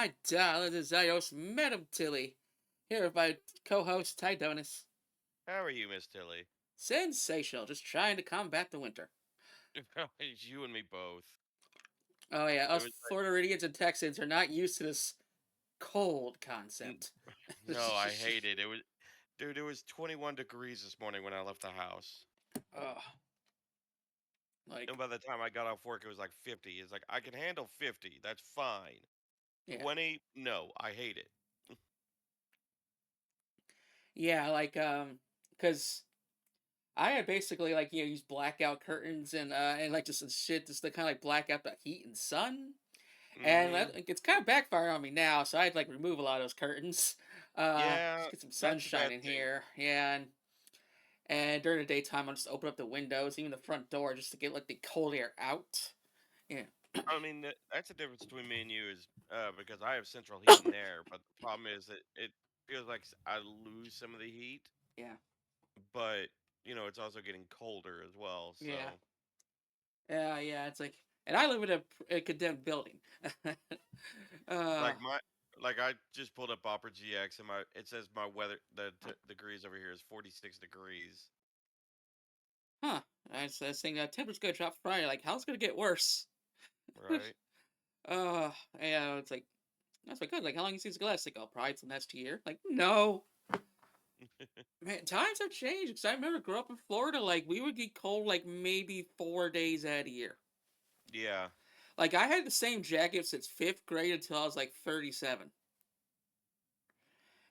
my darling, this is your host, Madam Tilly, here with my co-host, Ty Donis. How are you, Miss Tilly? Sensational, just trying to combat the winter. It's you and me both. Oh yeah, It us was Floridians and Texans are not used to this cold like, concept. no, I hate it. Dude, it was 21 degrees this morning when I left the house. Ugh, like, And by the time I got off work, it was like 50. It's like, I can handle 50. That's fine. yeah. 20? No, I hate it. Yeah, cause I had basically, used blackout curtains and like just shit, just to kind of like black out the heat and sun. And Mm-hmm. it's kind of backfiring on me now, so I'd like remove a lot of those curtains. Yeah, Just get some that's a sunshine bad in thing. here. Yeah, and during the daytime I'll just open up the windows, even the front door, just to get like the cold air out. Yeah. I mean, that's the difference between me and you is because I have central heat in there, but the problem is that it feels like I lose some of the heat, Yeah. but, it's also getting colder as well, Yeah. so. Yeah, it's like, and I live in a condemned building. uh Like my like I just pulled up Opera GX and my it says my weather degrees over here is 46 degrees. huh. I was saying temperature's gonna drop Friday, like how's it gonna get worse? Right? uh yeah, it's like that's my good. Like, how long you see this glass? Like, oh, probably it's the next year. Like, no. Man, times have changed. Because I remember growing up in Florida, like, we would get cold, like, maybe 4 days out of the year. Yeah. Like, I had the same jacket since 5th grade until I was, like, 37.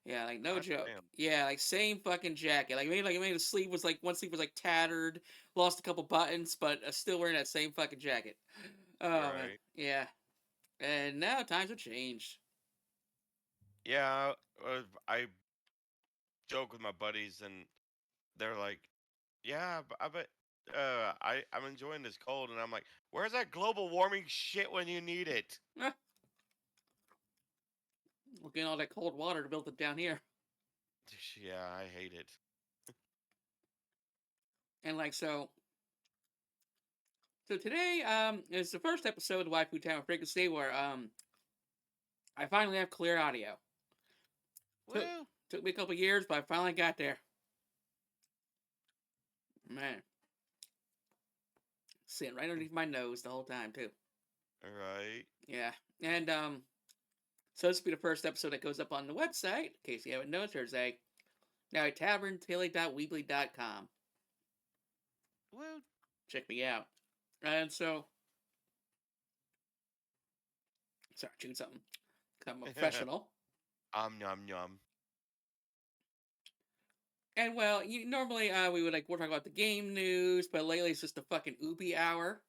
Yeah, like, no Hot joke. damn. Yeah, like, same fucking jacket. Maybe the sleeve was, like, one sleeve was, like, tattered, lost a couple buttons, but still wearing that same fucking jacket. Oh, man. Right. Yeah. And now times have changed. Yeah, I joke with my buddies and they're like, "Yeah, I bet I'm enjoying this cold." And I'm like, "Where's that global warming shit when you need it?" We're getting all that cold water to build it down here. Yeah, I hate it. And, like, so today, is the first episode of Waifu Tavern Frequency where, I finally have clear audio. Took Woo. took me a couple years, but I finally got there. Man, sitting right underneath my nose the whole time too. Right. Yeah, and so this will be the first episode that goes up on the website. In case you haven't noticed, there's a now at TavernTilly.weebly.com. Woo. Check me out. And so, sorry, chewing something. 'Cause I'm a professional. Nom nom. And well, normally we're talking about the game news, but lately it's just the fucking Ubi hour,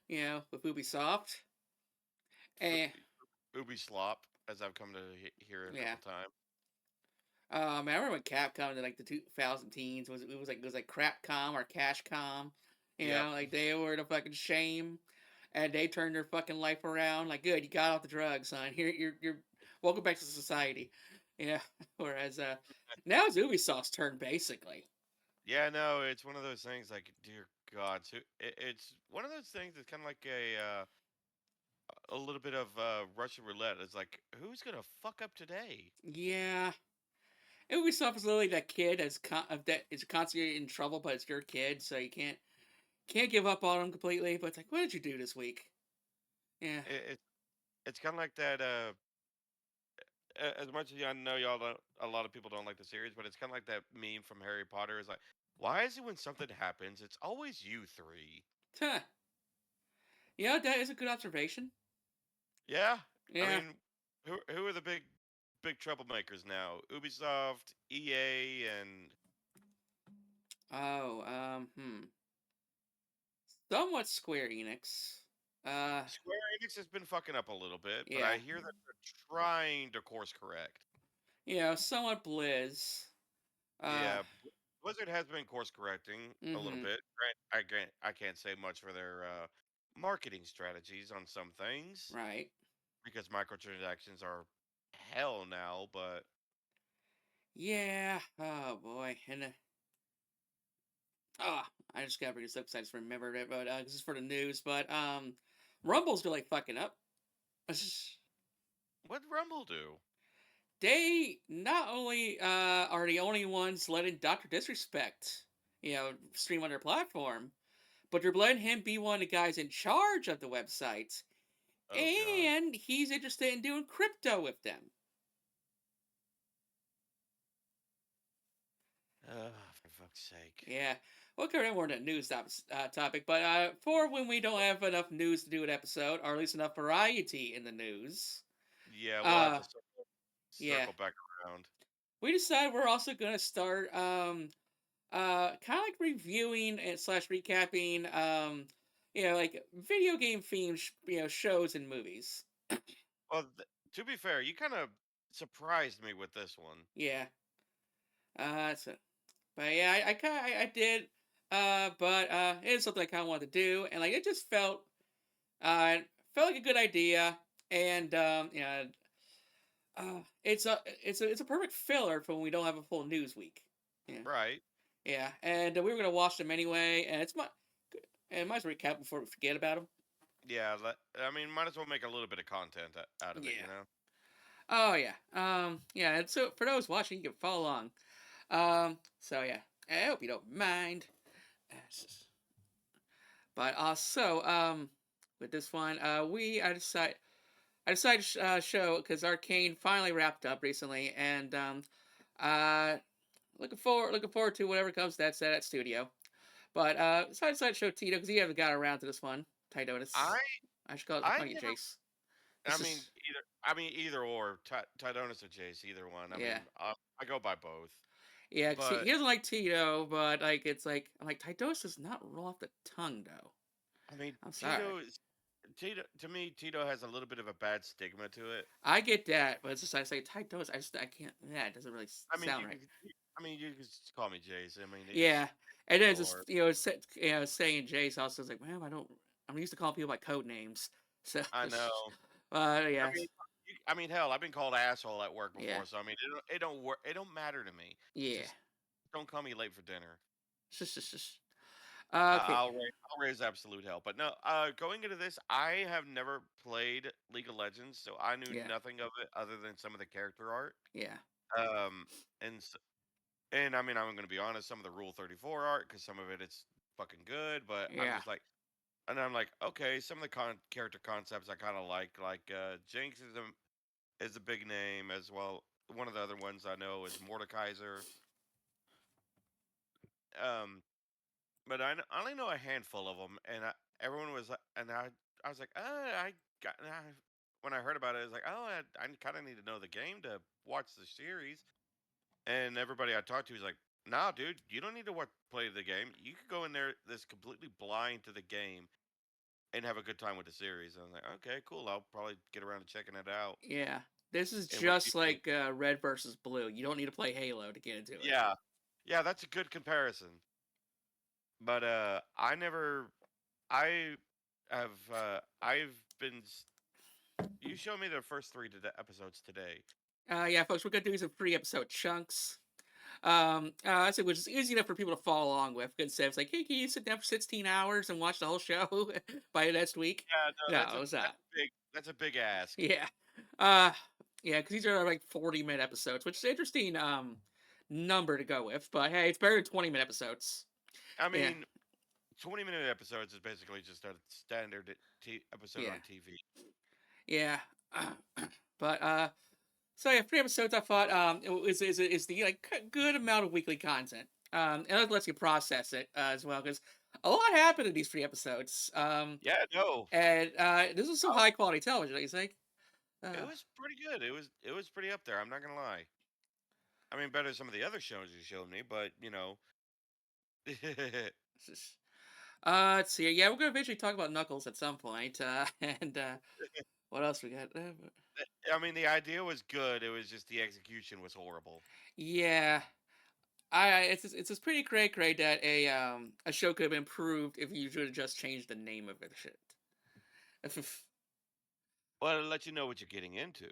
with Ubisoft. And Ubi slop, as I've come to hear a yeah, couple times. man, I remember when Capcom in like the 2000 teens was like Crapcom or Cashcom, Yep. like they were the fucking shame, and they turned their fucking life around. Like, good, you got off the drugs, son. Here, you're welcome back to society. Yeah. Whereas now it's Ubisoft's turn basically. Yeah, no, it's one of those things like, dear God, so it's one of those things that's kind of like a little bit of Russian roulette. It's like, who's gonna fuck up today? Yeah. Ubisoft is literally that kid that is constantly in trouble, but it's your kid, so you can't give up on him completely. But it's like, what did you do this week? Yeah. It it's kind of like that. As much as I know y'all don't, a lot of people don't like the series, but it's kind of like that meme from Harry Potter. Is like, why is it when something happens, it's always you three? Huh. Yeah, that is a good observation. Yeah, I Yeah. mean, who are the big troublemakers now? Ubisoft, EA, and Oh, somewhat Square Enix. Uh, Square Enix has been fucking up a little bit, but yeah. I hear that they're trying to course correct. Somewhat Blizz. Uh, Yeah, Blizzard has been course correcting a little mm-hmm. bit. I can't say much for their marketing strategies on some things Right. because microtransactions are hell now. But Yeah. Oh boy. And I just gotta bring this up because I just remembered it. But this is for the news. But Rumble's really fucking up. What Rumble do? They not only are the only ones letting Doctor Disrespect, stream on their platform, but they're letting him be one of the guys in charge of the website, Oh God. and he's interested in doing crypto with them. For fuck's sake. Yeah, we'll cover that more in the news topic, but for when we don't have enough news to do an episode, or at least enough variety in the news, Yeah, we'll have uh, to yeah, circle back around. we decided we're also going to start kind of like reviewing and slash recapping like video game themed shows and movies. Well, to be fair, you kind of surprised me with this one. Yeah, so but yeah, I kind I did, but it's something I kind of wanted to do, and like it just uh felt like a good idea, and it's a perfect filler for when we don't have a full news week. Yeah, Right. yeah, and we were gonna watch them anyway, and and might as well recap before we forget about them. Yeah, I mean, might as well make a little bit of content out of it, Yeah. you know? Oh yeah. Yeah, and so for those watching, you can follow along. So yeah. I hope you don't mind. But also, with this one, I decided to show because Arcane finally wrapped up recently, and uh looking forward to whatever comes that's at that studio. But so I decided to show Tito because he haven't got around to this one. I Tidonis. I should call I you never Jace. I This mean is either or Tydonis or Jace, either one. I yeah. mean, I go by both. Yeah, because he But doesn't like Tito, but like it's like I'm like Titos does not roll off the tongue though. I mean, I'm sorry. Tito to me Tito has a little bit of a bad stigma to it. I get that, but it's just I say Titos, I can't. Yeah, it doesn't really I mean, sound right. you can just call me Jace. I mean, Yeah, it's and then it's or just saying Jace also is like, man, I don't. I'm used to calling people by code names, so. I know. I Yeah, mean, I mean, hell, I've been called asshole at work yeah, before, so I mean, it don't work. It don't matter to me. yeah. Just don't call me late for dinner. Just. Okay, I'll raise absolute hell. But no, going into this, I have never played League of Legends, so I knew yeah, nothing of it other than some of the character art. yeah, Um, and and I mean, I'm going to be honest, some of the Rule 34 art, because some of it's fucking good, but I'm yeah, just like, and I'm like, okay, some of the character concepts I kind of like Jinx is a big name as well. One of the other ones I know is Mordekaiser. Um, but I only know a handful of them, and everyone was like, and I was like, I got. And when I heard about it, I was like, oh, I kind of need to know the game to watch the series. And everybody I talked to was like, nah, dude, you don't need to play the game. You could go in there this completely blind to the game and have a good time with the series. And I'm like, okay, cool. I'll probably get around to checking it out. yeah. This is And what do you just think? like Red versus Blue. You don't need to play Halo to get into it. Yeah, yeah, that's a good comparison. But I I've you showed me the first three episodes today. Yeah, folks, we're gonna do some free episode chunks. I said which is easy enough for people to follow along with. Because it's like, hey, can you sit down for 16 hours and watch the whole show by next week? Yeah, no, No, it's not. that's a big ask. Yeah, uh, yeah, because these are like 40-minute episodes, which is an interesting number to go with. But hey, it's better than 20-minute episodes. I Yeah, mean, 20-minute episodes is basically just a standard episode yeah, on TV. yeah. But so yeah, 3 episodes. I thought is the like good amount of weekly content. And it lets you process it as well because a lot happened in these 3 episodes. Yeah, no, And this is some I- high quality television. You think? it Uh, was pretty good. It was pretty up there. I'm not gonna lie. I mean, better than some of the other shows you showed me, but you know, this is- let's see. Yeah, we're gonna eventually talk about Knuckles at some point. And what else we got? I mean, the idea was good. It was just the execution was horrible. Yeah, it's pretty great that a show could have improved if you should have just changed the name of it. Shit. Well, it'll let you know what you're getting into.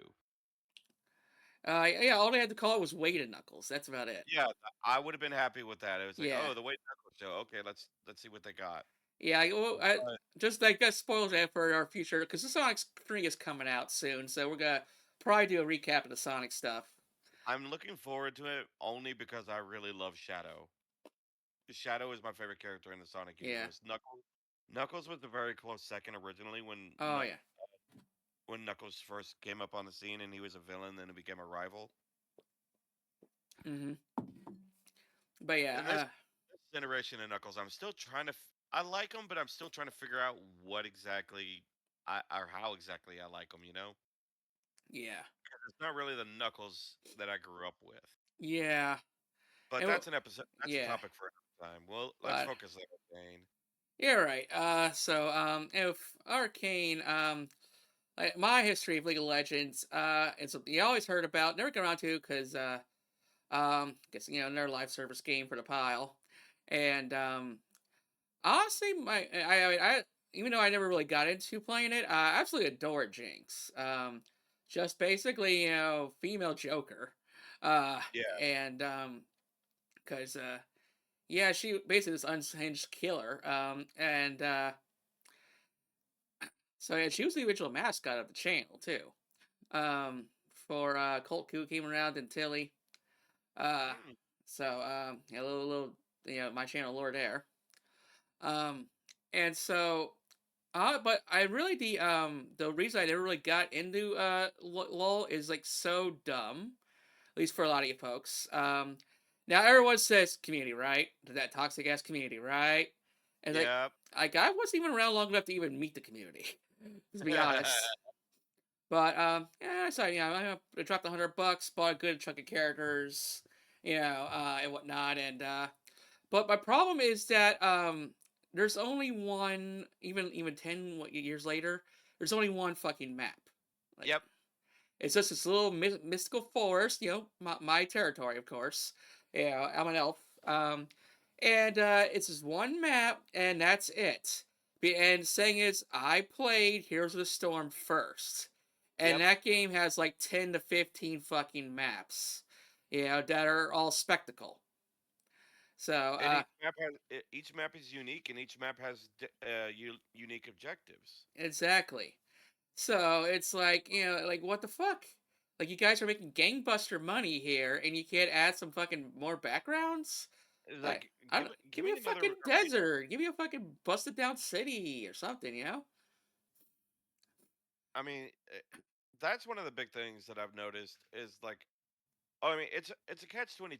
Yeah, all they had to call it was Weighted Knuckles. That's about it. Yeah, I would have been happy with that. It was like, Yeah, oh, the White Knuckles show. Okay, let's see what they got. yeah. But Just like that spoils that for our future because the Sonic 3 is coming out soon, so we're gonna probably do a recap of the Sonic stuff. I'm looking forward to it only because I really love Shadow. Shadow is my favorite character in the Sonic Yeah. universe. Knuckles was a very close second originally Oh yeah. when Knuckles first came up on the scene and he was a villain, then it became a rival. Hmm. But And yeah. this generation of Knuckles, I'm still trying to. I like him, but I'm still trying to figure out what exactly or how exactly I like him. You know, Yeah. 'cause it's not really the Knuckles that I grew up with. Yeah. But And that's an episode. That's a yeah. topic for another time. Well, let's But focus on Arcane. you're right. If Arcane, like, my history of League of Legends, it's something you always heard about, never got around to because, guess another live service game for the pile, and honestly, I even though I never really got into playing it, I absolutely adore Jinx. Just basically, female Joker, uh, Yeah, and because yeah, she basically this unhinged killer, and so yeah, she was the original mascot of the channel too. Um, for Colt Coo came around and Tilly. Uh, mm, yeah, a little my channel lore there. Um, and so but I really the reason I never really got into LOL is like so dumb, at least for a lot of you folks. Now everyone says community, right? That toxic ass community, right? And yeah. like I wasn't even around long enough to even meet the community, to be honest. But yeah, so I dropped $100, bought a good chunk of characters, and whatnot. And but my problem is that there's only one, even 10 years later, there's only one fucking map. Like Yep. it's just this little mystical forest, my territory, of course. I'm an elf. And it's just one map, and that's it. And saying is, I played Heroes of the Storm first, and Yep. that game has like 10 to 15 fucking maps, that are all spectacle. So, And each map is unique, and each map has unique objectives. exactly. So it's like, like what the fuck? Like you guys are making gangbuster money here, and you can't add some fucking more backgrounds? It's Like, like I don't, give give me me a another fucking arena. desert, give me a fucking busted down city or something. I mean, that's one of the big things that I've noticed is like, oh, I mean, it's a catch-22.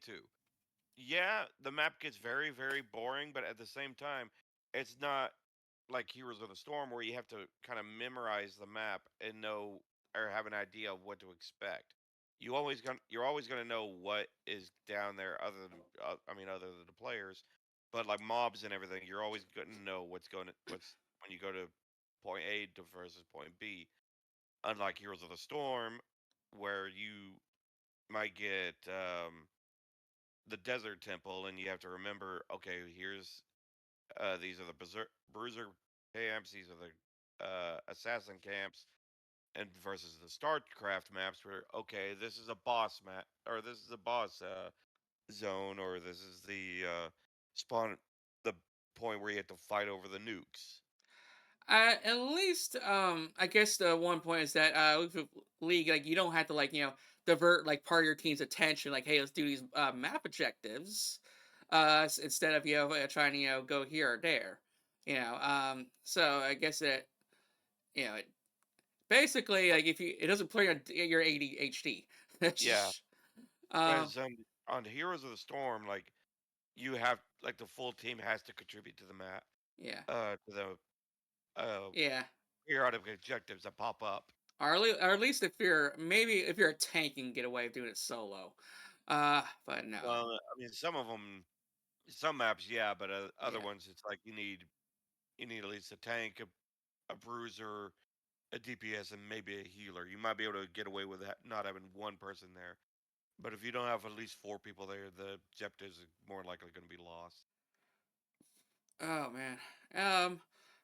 Yeah, the map gets very, very boring, but at the same time, it's not like Heroes of the Storm where you have to kind of memorize the map and know or have an idea of what to expect. You're always gonna know what is down there, other than the players, but like mobs and everything, you're always gonna know what's when you go to point A to versus point B. Unlike Heroes of the Storm, where you might get the desert temple, and you have to remember, okay, here's these are the bruiser camps, these are the assassin camps, and versus the StarCraft maps, where okay, this is a boss map, or this is a boss zone, or this is the spawn, the point where you have to fight over the nukes. At least, I guess the one point is that with League, like you don't have to like divert like part of your team's attention, like hey, let's do these map objectives, instead of trying to go here or there, So I guess that it basically like if you it doesn't play on your ADHD. Yeah, um, whereas on Heroes of the Storm, like you have like the full team has to contribute to the map, yeah, to the yeah. periodic objectives that pop up. Or at least if you're a tank, you can get away with doing it solo. But no, Well, I mean, some of them, some maps, yeah, but other yeah. ones, it's like you need at least a tank, a bruiser, a DPS, and maybe a healer. You might be able to get away with that, not having one person there. But if you don't have at least four people there, the objectives are more likely going to be lost. Oh man.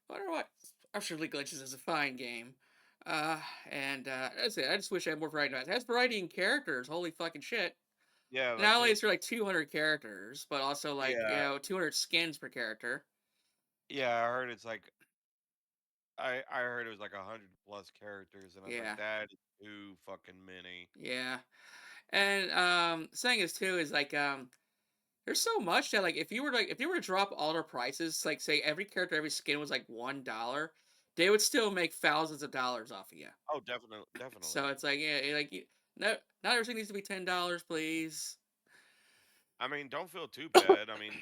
Wonder what? I'm sure League of Legends is a fine game. And that's it. I just wish I had more variety. It has variety in characters. Holy fucking shit! Yeah, like Not only is there like 200 characters, but also like yeah, 200 skins per character. yeah. I heard it's like I heard it was like 100 plus characters, and I was like Yeah, that. too fucking many. Yeah. And saying is too is like there's so much that like if you were to drop all their prices, like say every character, every skin was like $1, they would still make thousands of dollars off of you. Oh, definitely, So definitely. it's like yeah, like no, not everything needs to be $10, please. I mean, don't feel too bad. I mean,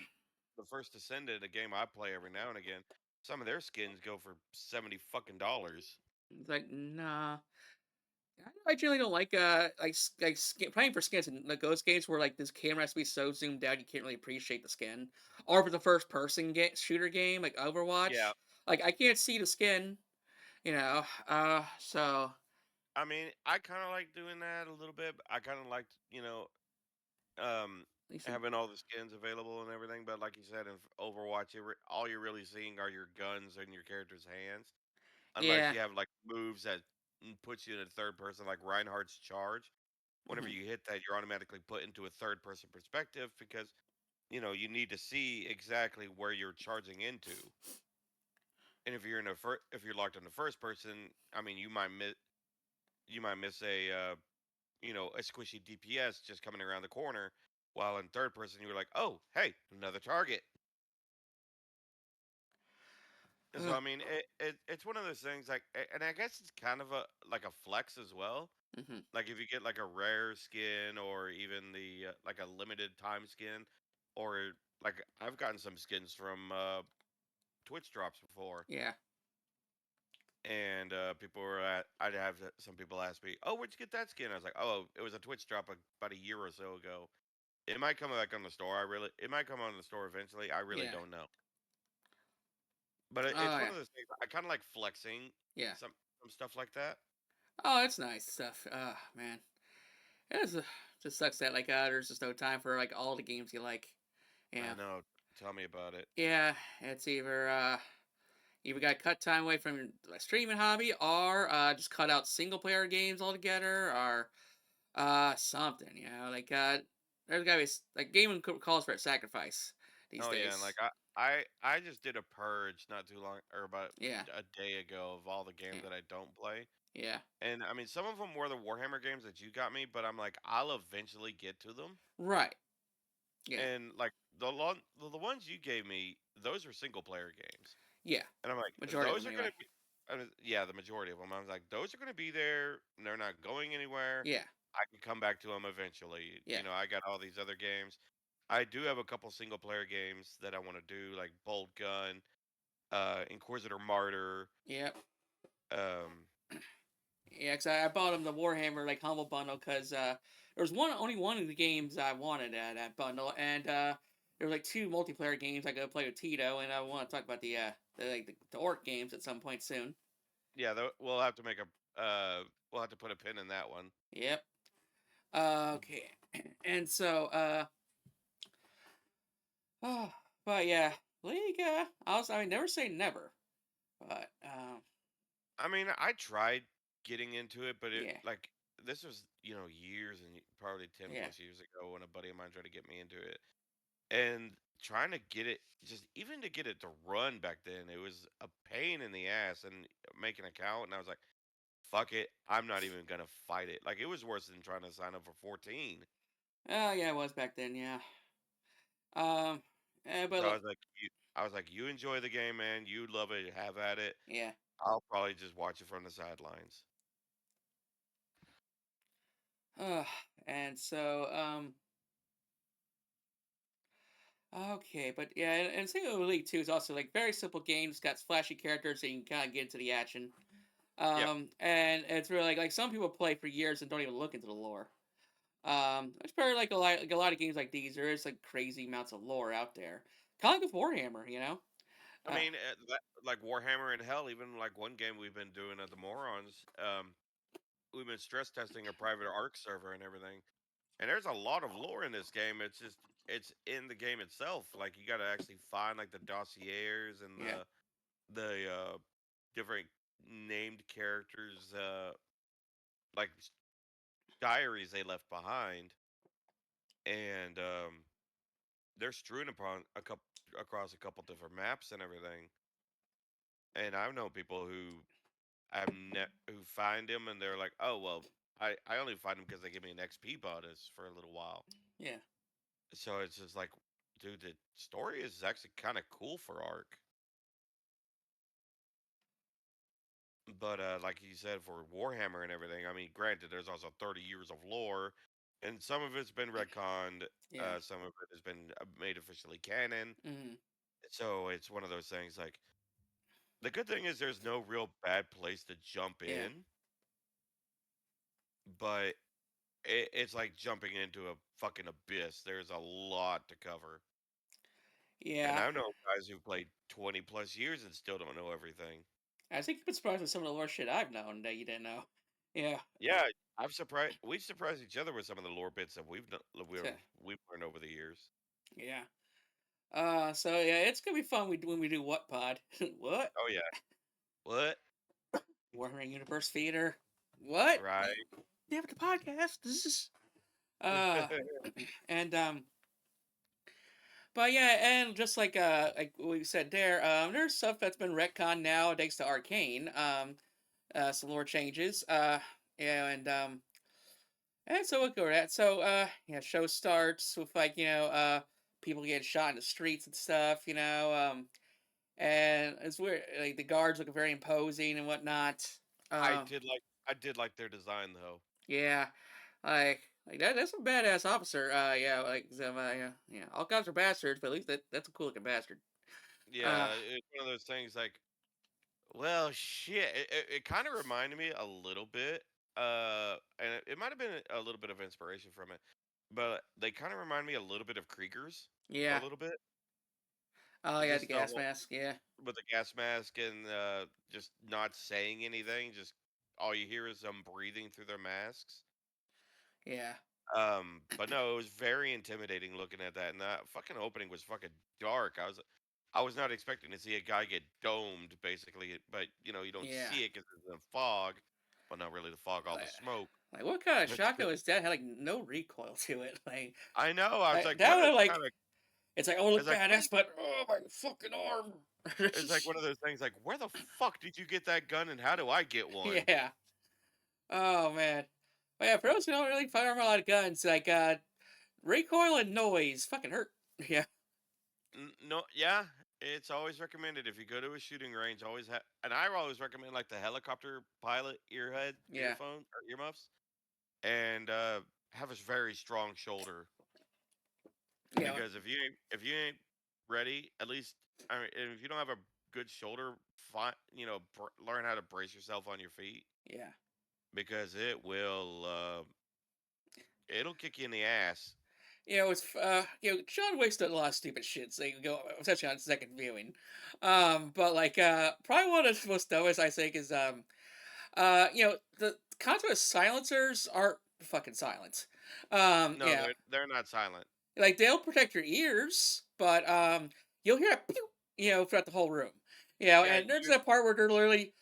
the first Ascended, a game I play every now and again, some of their skins go for 70 fucking dollars. It's like nah. I generally don't playing for skins in like those games where like this camera has to be so zoomed out you can't really appreciate the skin. Or if it's a first person shooter game like Yeah, Overwatch, like I can't see the skin, you know. So I mean, I kind of like doing that a little bit. I kind of liked, um, at least having all the skins available and everything. But like you said, in Overwatch, all you're really seeing are your guns and your character's hands, unless yeah. you have like moves that puts you in a third person, like Reinhardt's charge. Whenever Mhm. you hit that, you're automatically put into a third person perspective because you need to see exactly where you're charging into. And if you're if you're locked in the first person, I mean, you might miss a squishy DPS just coming around the corner, while in third person you were like, oh, hey, another target. And so Ugh. I mean, it's one of those things like, and I guess it's kind of a like a flex as well. Mhm. Like if you get like a rare skin or even the like a limited time skin, or like I've gotten some skins from Twitch drops before, Yeah. and people were I'd have some people ask me, "Oh, where'd you get that skin?" I was like, "Oh, it was a Twitch drop about a year or so ago. It might come back on the store. It might come on the store eventually. I really Yeah. don't know." But it's Oh one yeah. of those things. I kind of like flexing Yeah. some stuff like that. Oh, it's nice stuff. Man. It is just sucks that like there's just no time for like all the games you like. I Yeah. know. Tell me about it. Yeah, it's either got to cut time away from your streaming hobby, or just cut out single player games altogether, or something. You know, like there's gotta be like gaming calls for a sacrifice these Oh yeah, and like days. I just did a purge not too long or about Yeah, a day ago of all the games yeah, that I don't play. yeah. And I mean, some of them were the Warhammer games that you got me, but I'm like, I'll eventually get to them. Right. Yeah, And like the ones you gave me, those are single player games. yeah. And I'm like, Majority of those them are gonna anyway. be, yeah, the majority of them. I was like, those are gonna be there. And they're not going anywhere. Yeah, I can come back to them eventually. yeah. I got all these other games. I do have a couple single player games that I want to do, like Bolt Gun, Inquisitor Martyr. Yep. Um, Yeah, cause I bought him the Warhammer like humble bundle because there was only one of the games I wanted at that bundle, and there was like two multiplayer games I could play with Tito, and I want to talk about the orc games at some point soon. yeah, we'll have to put a pin in that one. Yep. Okay. And so oh, but yeah, League. I mean, never say never, but I mean, I tried getting into it, but yeah, this was, years and probably 10 yeah. plus years ago when a buddy of mine tried to get me into it. And trying to get it, just even to get it to run back then, it was a pain in the ass and make an account. And I was like, fuck it. I'm not even going to fight it. Like, it was worse than trying to sign up for 14. Oh yeah, it was back then. Yeah. Um. But So I was like, you enjoy the game, man. You love it. Have at it. yeah. I'll probably just watch it from the sidelines. And so okay, but yeah, and Single Elite 2 is also like very simple games, got flashy characters, so you can kind of get into the action. Yeah. And it's really like some people play for years and don't even look into the lore. It's probably like a lot of games like these. There is like crazy amounts of lore out there. Kind of like with Warhammer, you know. I Uh, mean, like Warhammer and hell, even like one game we've been doing at the Morons, we've been stress testing a private Arc server and everything. And there's a lot of lore in this game. It's in the game itself. Like you got to actually find like the dossiers and yeah. the different named characters, like diaries they left behind, and they're strewn upon a couple across a couple different maps and everything. And I've known people who who find him and they're like, oh well, I only find him because they give me an XP bonus for a little while. Yeah. So it's just like, dude, the story is actually kind of cool for Ark. But like you said, for Warhammer and everything, I mean, granted, there's also 30 years of lore, and some of it's been retconned, Yeah. some of it has been made officially canon. Mm. So it's one of those things. Like the good thing is there's no real bad place to jump Yeah. in, but it's like jumping into a fucking abyss. There's a lot to cover, and Yeah. I know guys who've played 20 plus years and still don't know everything. I think you've been surprised with some of the lore shit I've known that you didn't know. Yeah. Yeah, I've surprised. We surprised each other with some of the lore bits that So, we've learned over the years. yeah. So yeah, it's gonna be fun when we do what pod? What? Oh yeah. What? Warhammer Universe Theater. What? Right. Yeah, but the podcast. This is uh and but yeah, and just like we said there, there's stuff that's been retconned now thanks to Arcane. Some lore changes. Yeah, and so we'll go over that. So yeah, show starts with people getting shot in the streets and stuff. And it's weird. Like the guards look very imposing and whatnot. I Uh, did like I did like their design though. yeah, like that's a badass officer. Yeah, like some yeah. All cops are bastards, but at least that's a cool looking bastard. Uh, Yeah, it's one of those things like, well, shit. It kind of reminded me a little bit, and it might have been a little bit of inspiration from it, but they kind of remind me a little bit of Kriegers, a yeah. little bit. Oh yeah, the Just the gas whole mask. Yeah, with the gas mask and just not saying anything, just all you hear is them breathing through their masks. yeah, But no, it was very intimidating looking at that, and that fucking opening was fucking dark. I was not expecting to see a guy get domed, basically, but you don't yeah. see it because it's in fog. Well, not really the fog, all Uh, the smoke. like what kind of But shotgun was that? Had like no recoil to it. I know, I was Like like, that what would a like kind of, it's like oh look it's like, what, badass, but oh my fucking arm. it's like one of those things, like, where the fuck did you get that gun, and how do I get one? Yeah. Oh man. But yeah, for those who don't really fire a lot of guns, recoil and noise fucking hurt. Yeah. No, yeah, it's always recommended if you go to a shooting range. Always have, and I always recommend like the helicopter pilot Yeah. earphone or earmuffs, and have a very strong shoulder Yeah. because if you ain't ready, at least I mean, if you don't have a good shoulder, learn how to brace yourself on your feet Yeah. because it'll kick you in the ass. John Wick's done a lot of stupid shit, so you can go especially on second viewing. But probably one of the most dumbest I think is the contour silencers aren't fucking silent. No, Yeah, they're not silent. like they'll protect your ears, but you'll hear a pew, throughout the whole room. Yeah, And there's that part where they're literally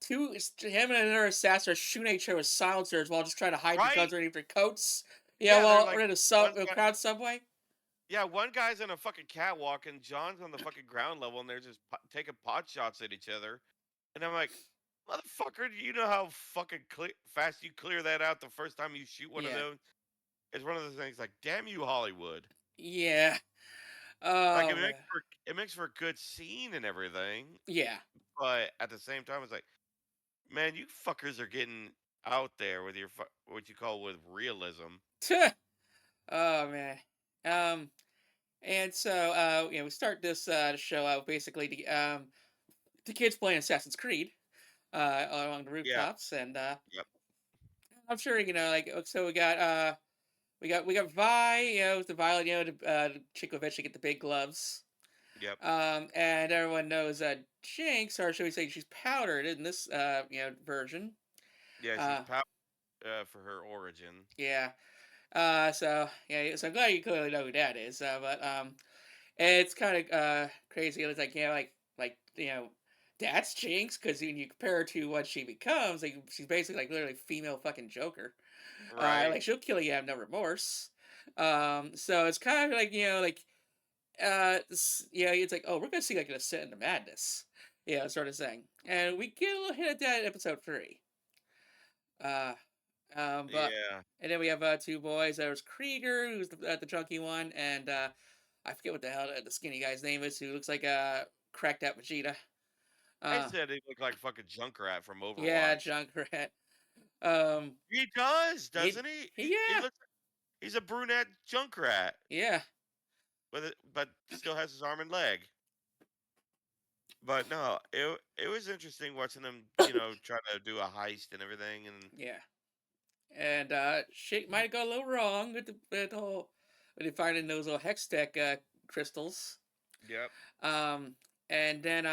him and another assassin are shooting at each other with silencers while just trying to hide the right. guns underneath their coats. Yeah, Yeah, they're while like we're in a one's got crowd subway. Yeah, one guy's in a fucking catwalk and John's on the fucking ground level and they're just taking pot shots at each other. And I'm like, motherfucker, do you know how fucking fast you clear that out the first time you shoot one of Yeah, those? It's one of those things like, damn you, Hollywood. yeah. Like Oh man. it makes for a good scene and everything, Yeah. but at the same time, it's like, man, you fuckers are getting out there with your what you call with realism. Oh man. Um. And so we start this show out basically the kids playing Assassin's Creed along the Yeah, rooftops, and yep, I'm sure so we got Vi, with the violin, the chick will eventually get the big gloves. yep, And everyone knows Jinx, or should we say she's powdered in this version. yeah. She's Uh, for her origin, yeah. So I'm glad you clearly know who that is. But it's kind of crazy. It's like that's Jinx because when you compare her to what she becomes, like she's basically like literally female fucking Joker. right? Like she'll kill you, have no remorse. So it's kind of like it's like, oh, we're gonna see like an ascent into madness. Yeah, sort of thing. And we get a little hint of that in episode 3. Uh, but Yeah. and then we have two boys. There's Krieger, who's the chunky one, and I forget what the hell the skinny guy's name is, who looks like a cracked out Vegeta. I Uh, said he looked like fucking Junkrat from yeah, Overwatch. Junkrat. Um, He does, he, doesn't he? He yeah, looks. He's a brunette Junkrat, yeah, but still has his arm and leg. But no, it was interesting watching them, try to do a heist and everything, and yeah. And shit might have gone a little wrong with the whole when they finding those little hex tech crystals. yep. Um, and then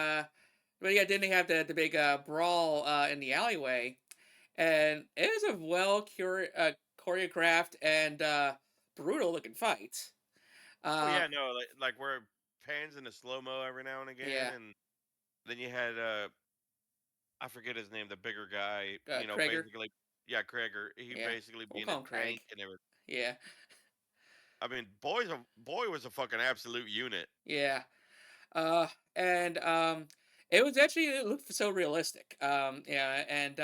but yeah, then they have the big brawl in the alleyway, and it is a choreographed and brutal looking fight. Oh Uh, yeah, no, like where it pans into slow mo every now and again, yeah, and then you had I forget his name, the bigger guy, Krager. basically, yeah, Krager. He Yeah, basically we'll being a call him tank Craig. and everything. Yeah, I mean, boy was a fucking absolute unit. yeah. Uh, and it was actually it looked so realistic. Yeah, and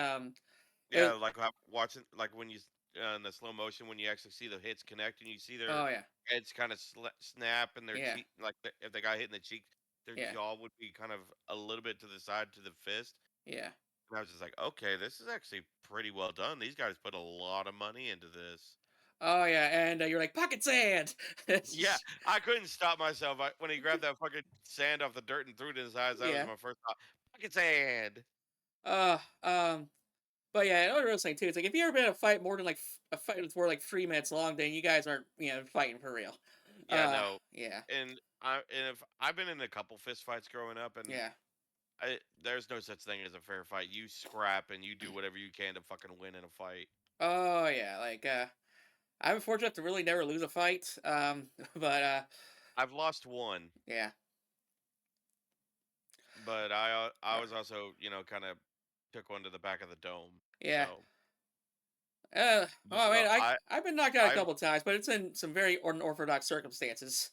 Yeah, it. like watching, like when in the slow motion when you actually see the hits connect and you see their Oh yeah, heads kind of snap and their yeah, cheek, like if they got hit in the cheek, their yeah, jaw would be kind of a little bit to the side to the fist. yeah. And I was just like, okay, this is actually pretty well done. These guys put a lot of money into this. Oh yeah, and you're like pocket sand. Yeah, I couldn't stop myself. When he grabbed that fucking sand off the dirt and threw it in his eyes, that was Yeah. my first thought. Fucking sand. Uh, um, but yeah, another real thing too. It's like if you ever been in a fight more than like a fight that's more like 3 minutes long, then you guys aren't fighting for real. Yeah, no. Yeah, And if I've been in a couple fist fights growing up, and yeah. there's no such thing as a fair fight. You scrap and you do whatever you can to fucking win in a fight. Oh yeah, like I'm fortunate to really never lose a fight. But I've lost one, yeah, but I uh, was also kind of took one to the back of the dome. yeah. So, but Oh no, man, I've been knocked out a I couple times, but it's in some very unorthodox circumstances.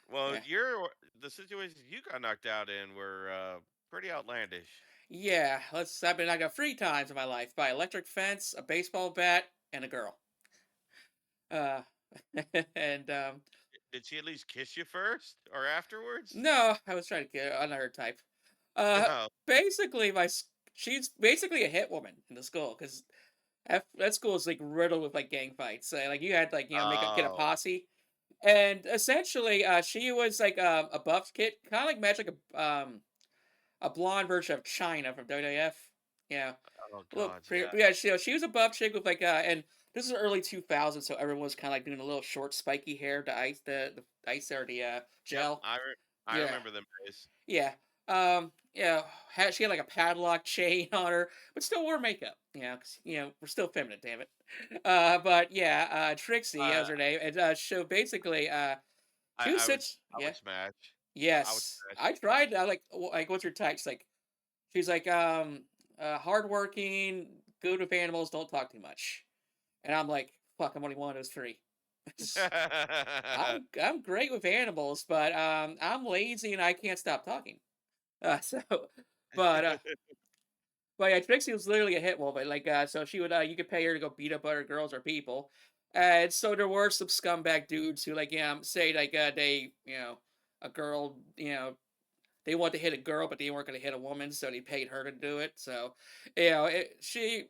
well, Yeah, the situations you got knocked out in were pretty outlandish. yeah. I've been knocked out 3 times in my life by electric fence, a baseball bat, and a girl. Uh, and Did she at least kiss you first or afterwards? no, I was trying to get another type. Uh, No. basically, she's basically a hit woman in the school because that school is like riddled with like gang fights. Like you had like get a Oh. posse, and essentially, she was like a buff kid, kind of like match like a blonde version of China from WTF. Yeah, Oh a little God, pretty. yeah. Yeah, she was a buff chick with like and this is early 2000s, so everyone was kind of like doing a little short spiky hair to ice the ice or the Yep. gel. I Yeah, remember them days. yeah. Yeah, she had like a padlock chain on her, but still wore makeup. Because we're still feminine, damn it. But yeah, Trixie, that Uh, was her name, and so basically, she was such I would yeah, smash. I would yes. smash. I tried. I like what's her type? She's like hardworking, good with animals, don't talk too much. And I'm like, fuck, I'm only one of those 3. I'm great with animals, but I'm lazy and I can't stop talking. So, but yeah, Trixie was literally a hit woman. Like, so she would you could pay her to go beat up other girls or people, and so there were some scumbag dudes who like say like they a girl they want to hit a girl but they weren't going to hit a woman, so they paid her to do it. So she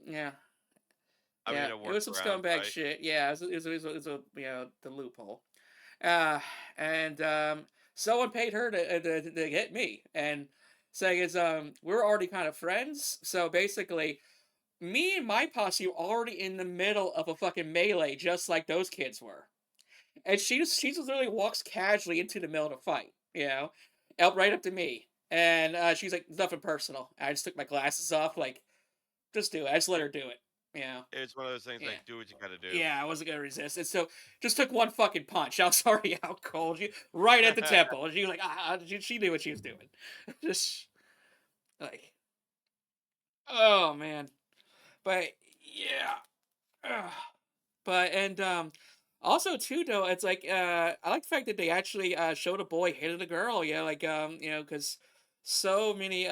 I mean, yeah, a it was some workaround, scumbag right? shit. Yeah, it was a the loophole. And someone paid her to hit me, and saying is we're already kind of friends, so basically me and my posse were already in the middle of a fucking melee, just like those kids were, and she just literally walks casually into the middle of the fight, out right up to me, and she's like nothing personal. I just took my glasses off, like just do it. I just let her do it, you know. It's one of those things Yeah. like do what you gotta do. Yeah, I wasn't gonna resist it. So just took one fucking punch. I was already out cold. You right at the temple. And she was like, she knew what she was doing. Just like, oh man. But yeah. Ugh. But and also too though, it's like I like the fact that they actually showed a boy hitting a girl. Yeah, like because so many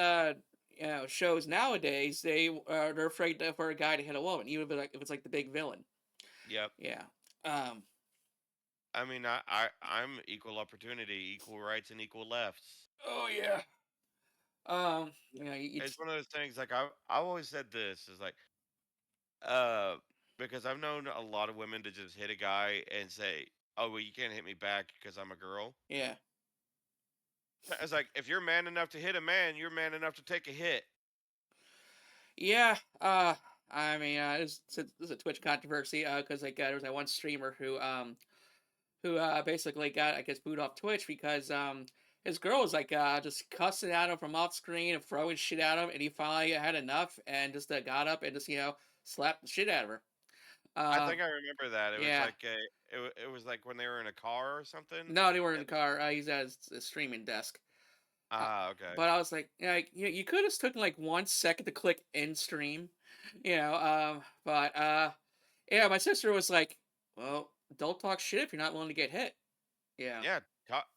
shows nowadays they're afraid for a guy to hit a woman, even if it's like the big villain. Yep. Yeah. Um. I mean, I'm equal opportunity, equal rights, and equal lefts. Oh yeah. You know, It's one of those things. Like I've always said this is like uh because I've known a lot of women to just hit a guy and say, "Oh well, you can't hit me back because I'm a girl." yeah. It's like if you're man enough to hit a man, you're man enough to take a hit. Yeah. I mean, this is a Twitch controversy. Because like there was that one streamer who basically got, I guess, booed off Twitch because his girl was like just cussing at him from off screen and throwing shit at him, and he finally had enough and just got up and just slapped the shit out of her. I Uh, think I remember that. It was yeah. like it was like when they were in a car or something. No, they were in the car. He's at his streaming desk. Uh, Ah, okay. but I was like, yeah, you could have taken like 1 second to click end stream, But yeah, my sister was like, well, don't talk shit if you're not willing to get hit. Yeah, Yeah,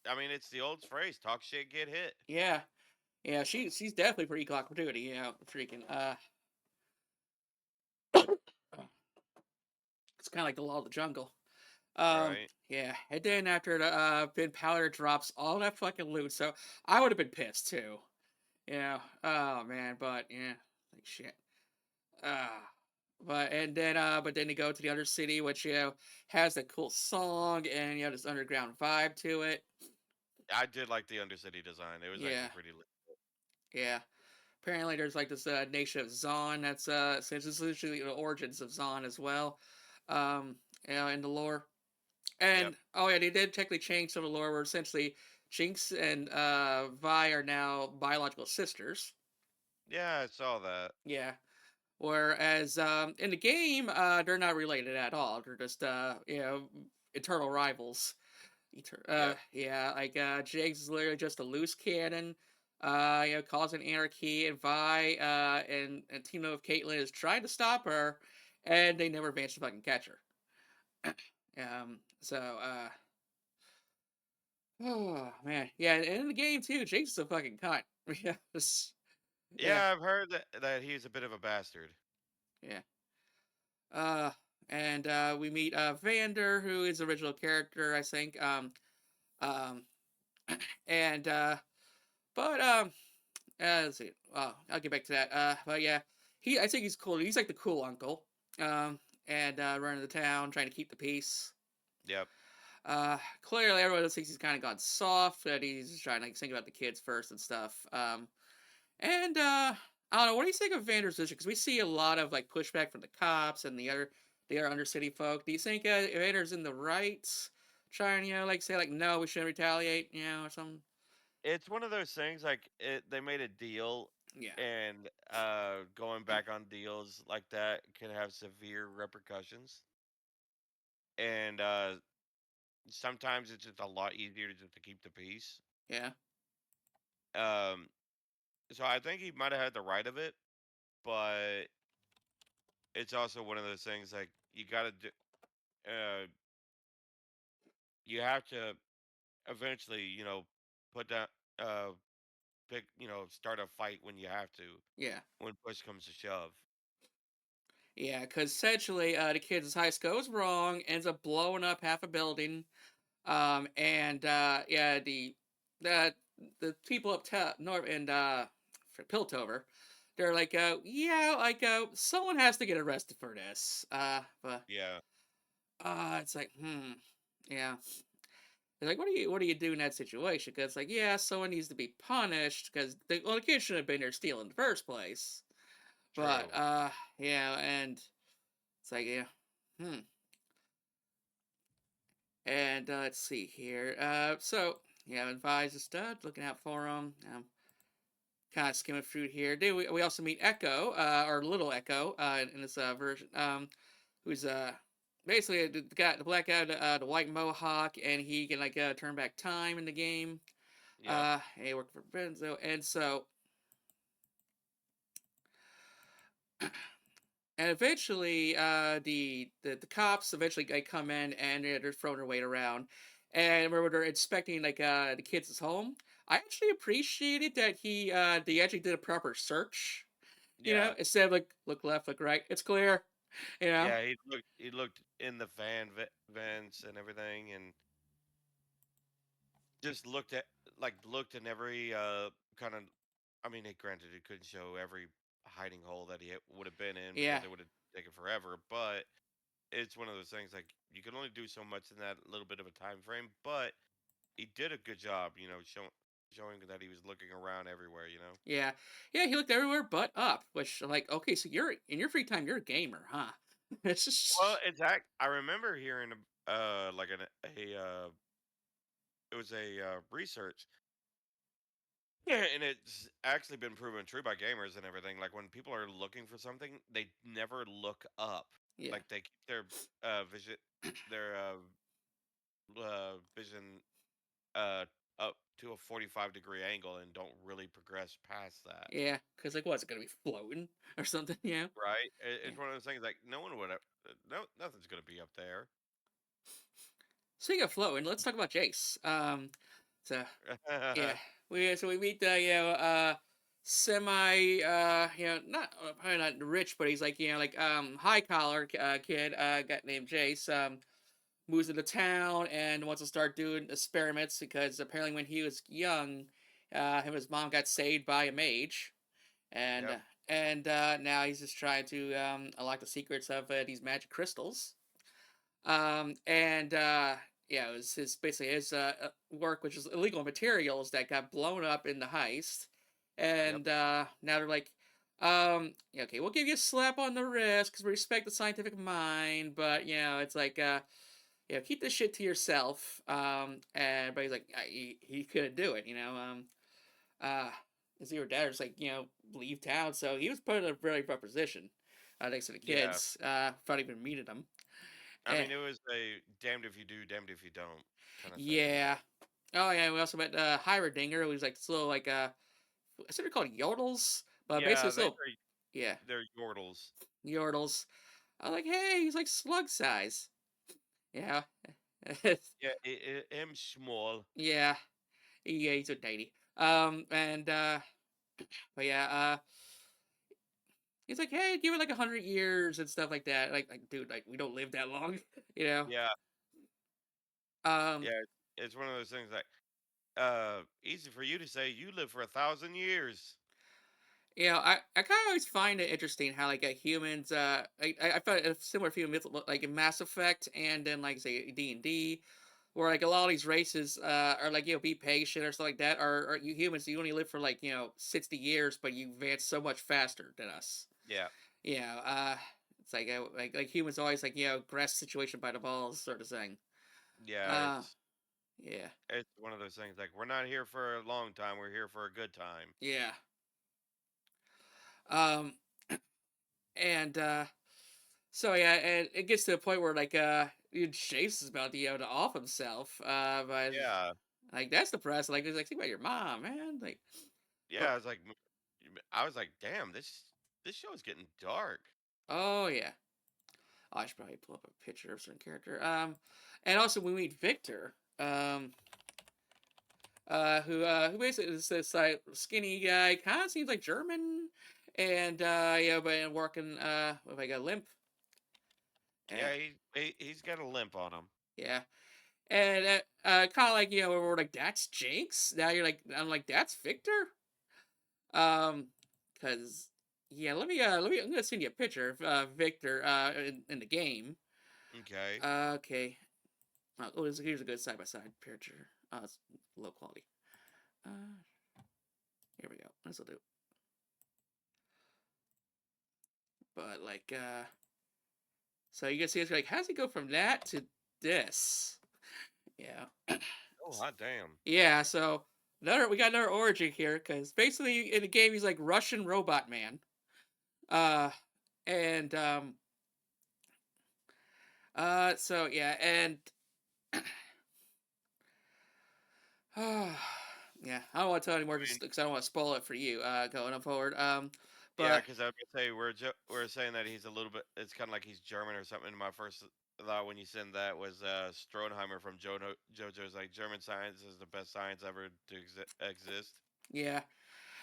I mean, it's the old phrase: "Talk shit, get hit." yeah, yeah. She's definitely for equal opportunity. Freaking it's kind of like the law of the jungle. Right. Yeah, and then after the Finn Powder drops all that fucking loot, so I would have been pissed too. Oh man, but yeah, like shit. Uh but then you go to the other city, which has a cool song and this underground vibe to it. I did like the Undercity design. It was Yeah, actually pretty lit. yeah. Apparently, there's like this nation of Zon that's since it's literally the origins of Zon as well. Um, in the lore. Yep. And oh yeah, they did technically change some of the lore where essentially Jinx and Vi are now biological sisters. Yeah, I saw that. Yeah. Whereas in the game, they're not related at all. They're just eternal rivals. Yep. Yeah, like Jinx is literally just a loose cannon. Causing anarchy, and Vi and team of Caitlyn is trying to stop her, and they never managed to fucking catch her. Oh man, yeah, and in the game too, Jake's a fucking cunt. Yeah, yeah, Yeah, I've heard that he's a bit of a bastard. yeah. Uh, and we meet Vander, who is the original character, I think. Um, and but let's see. Well, I'll get back to that. But yeah, I think he's cool. He's like the cool uncle. Um, and running the town, trying to keep the peace. Yep. Clearly everyone else thinks he's kind of gone soft, that he's trying to think about the kids first and stuff. And I don't know. What do you think of Vander's vision? Because we see a lot of like pushback from the cops and the other undercity folk. Do you think Vander's in the right, trying like say like no, we shouldn't retaliate, or something? It's one of those things like they made a deal, Yeah, and going back on deals like that can have severe repercussions. And sometimes it's just a lot easier to just to keep the peace. yeah, Um, so I think he might have had the right of it, but it's also one of those things like you got to do. Uh, you have to eventually, put down, uh, pick, start a fight when you have to, yeah, when push comes to shove. yeah. Because essentially, the kid's high school goes wrong, ends up blowing up half a building. And yeah, the the people up top north and for Piltover, they're like, yeah, like someone has to get arrested for this. But Yeah, it's like, yeah. It's like, what do you do in that situation? Because like, yeah, someone needs to be punished because the kid shouldn't have been there stealing in the first place. But true. yeah, and it's like, yeah, hmm. And let's see here. So yeah, advise the stud, looking out for him. Kind of skimming through here. Then we also meet Echo, or Little Echo, in this version, who's basically the black guy, the white mohawk, and he can like turn back time in the game. Yep. And he worked for Benzo, and so and eventually, the cops eventually come in and they're throwing their weight around, and remember they're inspecting like the kids' home. I actually appreciated that they actually did a proper search. Yeah, Instead of like look left, look right, it's clear. You know, yeah. He looked in the vents and everything, and just looked in every kind of. I mean, granted, it couldn't show every hiding hole that he would have been in yeah, because it would have taken forever. But it's one of those things like you can only do so much in that little bit of a time frame. But he did a good job, showing that he was looking around everywhere. yeah, yeah. He looked everywhere but up, which like okay, so you're in your free time, you're a gamer, huh? It's Well, just I remember hearing like it was a research. Yeah, and it's actually been proven true by gamers and everything. Like when people are looking for something, they never look up. yeah, Like they keep vision, their vision uh up to a 45-degree angle and don't really progress past that. yeah. Because like, what's it gonna be floating or something? Right? Yeah. It's one of those things like no one would have, no, nothing's gonna be up there. Speaking of floating, let's talk about Jace. So yeah, we meet the semi not probably not rich, but he's like like high collar kid got named Jace. Moves into town and wants to start doing experiments because apparently when he was young, him and his mom got saved by a mage, and Yep. now he's just trying to unlock the secrets of these magic crystals. And yeah, it was his basically his work, which is illegal materials that got blown up in the heist, Yep. and now they're like, yeah, okay, we'll give you a slap on the wrist because we respect the scientific mind, but it's like keep this shit to yourself. And but he's like, he couldn't do it, uh, his your dad was like, leave town, so he was put in a very rough position. Next to the Yeah. kids, without even meeting them. I Eh, mean, it was a damned if you do, damned if you don't kind of thing. yeah. Oh yeah, we also met Heimerdinger, who's like this little like I said they're called yodels, but basically Yeah, this little yeah, they're yordles. yodels. I'm like, hey, he's like slug size. Yeah. Yeah, him small. Yeah. Yeah, he's a tiny. And but yeah, he's like, hey, give it like 100 years and stuff like that. Like, dude, like we don't live that long, you know. Yeah, Um, yeah. It's one of those things like easy for you to say you live for 1,000 years. I kind of always find it interesting how like humans, I found a similar few myths like in Mass Effect and then like say D&D, where like a lot of these races are like be patient or stuff like that. Or you humans, you only live for like 60 years, but you advance so much faster than us. Yeah, You know, it's like humans always like grasp situation by the balls sort of thing. yeah. Uh, It's yeah, it's one of those things like we're not here for a long time. We're here for a good time. yeah. Um, and so yeah, and it gets to a point where like Chase is about to to off himself. But Yeah, like that's depressing. Like he's like think about your mom, man. Like, yeah. but I was like, damn, this show is getting dark. oh yeah. Oh, I should probably pull up a picture of some character. And also we meet Victor. Who basically is this like skinny guy, kind of seems like German, and but working with like a limp. Yeah, And he's got a limp on him. yeah, and kind of like we're like that's Jinx. Now you're like I'm like that's Victor. Um, because yeah, let me I'm gonna send you a picture of Victor in the game. Okay. Okay. Oh, here's a good side by side picture. It's low quality. Uh, here we go. This will do. But like so you can see it's like, how does he go from that to this? Yeah. Oh, hot damn. Yeah, so another we got another origin here, because basically in the game he's like Russian robot man. Uh and so yeah, and yeah, I don't want to tell anymore I just mean, because I don't want to spoil it for you going forward. yeah, But because I was gonna say we're saying that he's a little bit. It's kind of like he's German or something in my first thought when you sent that was Stronheimer from JoJo's like German science is the best science ever to exist. Yeah.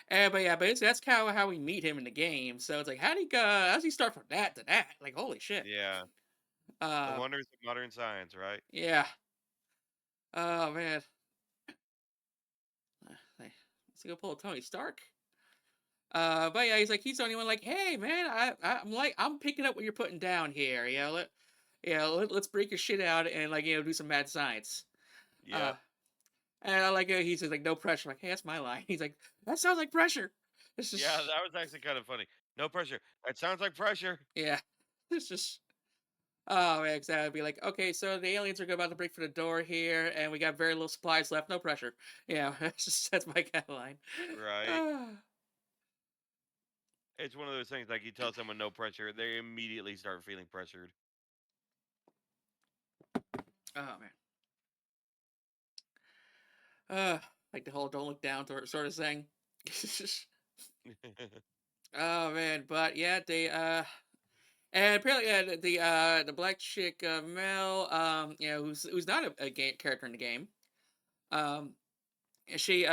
But yeah, but that's kind of how we meet him in the game. So it's like, how's he start from that to that? Like, holy shit. Yeah, the Uh, wonders of modern science, right? yeah. Oh man. Let's go pull Tony Stark. But yeah, he's the only one. Like, hey man, I'm picking up what you're putting down here. Let's break your shit out and like do some mad science. Uh, Yep. and I like he says like no pressure. I'm like, hey, that's my line. He's like, that sounds like pressure. It's Yeah, just that was actually kind of funny. No pressure. That sounds like pressure. yeah. It's just oh man, exactly. Be like, okay, so the aliens are about to break for the door here, and we got very little supplies left. No pressure. Yeah, that's my kind of line. Right. Ah, It's one of those things like you tell someone no pressure, they immediately start feeling pressured. oh man. Uh, like the whole "don't look down" sort of thing. Oh man, but yeah, they and apparently the black chick Mel who's not a game character in the game and she's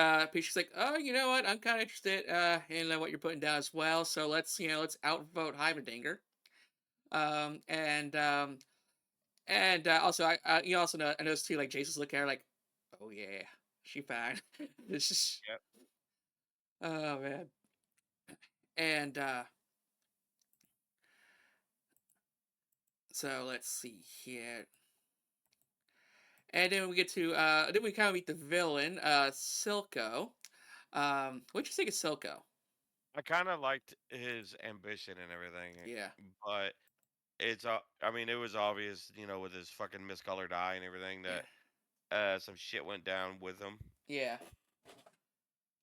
like, oh, you know what, I'm kind of interested in what you're putting down as well, so let's outvote Heimerdinger. um and um also you also know I noticed too, like Jason's looking at her like, oh yeah, she fine. This is Yep. oh man. And so let's see here. And then we get to then we kind of meet the villain, Silco. What'd you think of Silco? I kind of liked his ambition and everything, Yeah, but I mean, it was obvious, with his fucking miscolored eye and everything yeah, that some shit went down with him. yeah.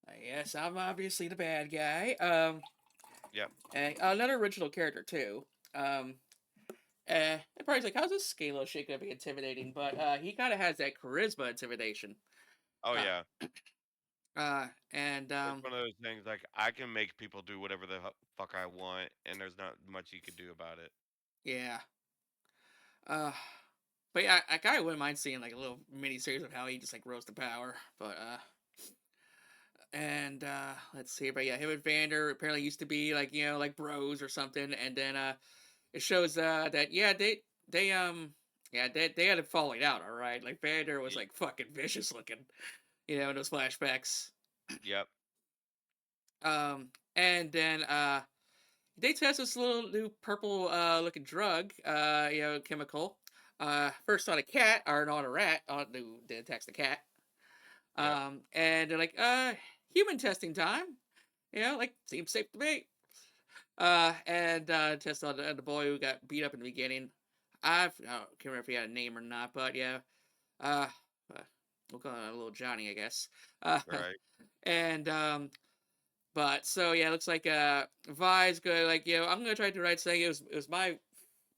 I guess I'm obviously the bad guy. Yep. And another original character too. Um, and probably like, how's this Scalo shit gonna be intimidating? But he kind of has that charisma intimidation. Oh Uh, yeah. and It's one of those things like I can make people do whatever the fuck I want, and there's not much you can do about it. yeah. Uh, but yeah, I kind of wouldn't mind seeing like a little mini series of how he just like rose to power. But and let's see, but yeah, him and Vander apparently used to be like like bros or something, and then it shows that yeah they had a falling out, all right. Like Vander was Y- like fucking vicious looking, in those flashbacks. Yep. And then they test this little new purple looking drug, chemical. First on a cat or not a rat. They attacks the cat. Yep. And they're like, human testing time. Like seems safe to me. And test on the boy who got beat up in the beginning. I can't remember if he had a name or not, but yeah. Uh, uh we'll call him a little Johnny, I guess. Uh, Right. and but so yeah, it looks like Vi's good. Like I'm gonna try to do the right thing. It was my